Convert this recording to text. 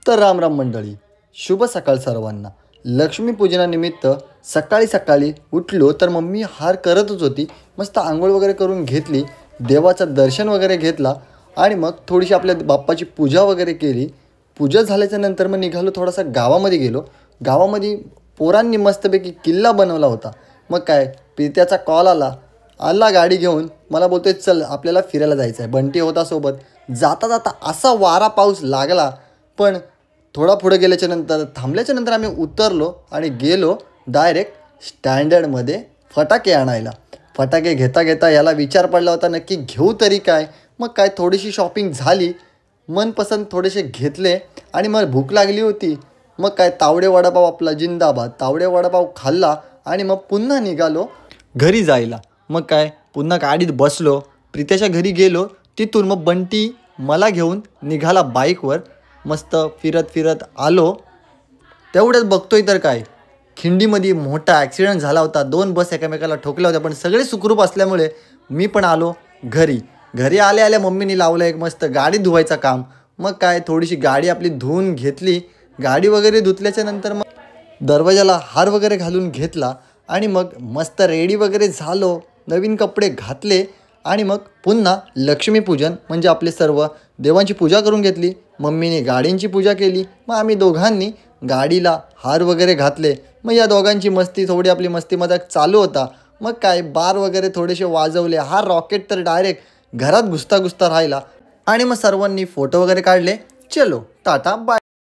तर राम राम मंडळी, शुभ सकाळ सर्वांना. लक्ष्मीपूजनानिमित्त सकाळी सकाळी उठलो तर मम्मी हार करतच होती. मस्त आंघोळ वगैरे करून घेतली, देवाचं दर्शन वगैरे घेतला आणि मग थोडीशी आपल्या बाप्पाची पूजा वगैरे केली. पूजा झाल्याच्या नंतर मग निघालो, थोडासा गावामध्ये गेलो. गावामध्ये पोरांनी मस्तपैकी किल्ला बनवला होता. मग काय, पित्याचा कॉल आला गाडी घेऊन. मला बोलतोय चल आपल्याला फिरायला जायचं आहे. बंटी होता सोबत. जाता जाता असा वारा पाऊस लागला, पण थोडा पुढे गेल्याच्या नंतर थांबल्याच्या नंतर आम्ही उतरलो आणि गेलो डायरेक्ट स्टँडर्डमध्ये फटाके आणायला. फटाके घेता घेता याला विचार पडला होता नक्की घेऊ तरी काय. मग काय, थोडीशी शॉपिंग झाली, मनपसंत थोडेसे घेतले आणि मग भूक लागली होती. मग काय, तावडे वडापाव आपला जिंदाबाद, तावडे वडापाव खाल्ला आणि मग पुन्हा निघालो घरी जायला. मग काय, पुन्हा गाडीत बसलो, प्रीत्याच्या घरी गेलो. तिथून मग बंटी मला घेऊन निघाला बाईकवर. मस्त फिरत फिरत आलो. तेवढंच बघतोय तर काय, खिंडीमध्ये मोठा ॲक्सिडेंट झाला होता. 2 बस एकमेकाला ठोकल्या होत्या, पण सगळे सुखरूप असल्यामुळे मी पण आलो घरी. घरी आल्या आल्या मम्मीने लावलं एक मस्त गाडी धुवायचं काम. मग काय, थोडीशी गाडी आपली धुवून घेतली. गाडी वगैरे धुतल्याच्या नंतर मग दरवाजाला हार वगैरे घालून घेतला आणि मग मस्त रेडी वगैरे झालो. नवीन कपडे घातले आणि मग पुन्हा लक्ष्मीपूजन म्हणजे आपले सर्व देवांची पूजा करून घेतली. मम्मीने गाडींची पूजा केली. मग आम्ही दोघांनी गाडीला हार वगैरे घातले. मग या दोघांची मस्ती, थोडी आपली मस्ती मजाक चालू होता. मग काय, बार वगैरे थोडेसे वाजवले. हा रॉकेट तर डायरेक्ट घरात घुसता राहिला आणि मग सर्वांनी फोटो वगैरे काढले. चलो टाटा बाय.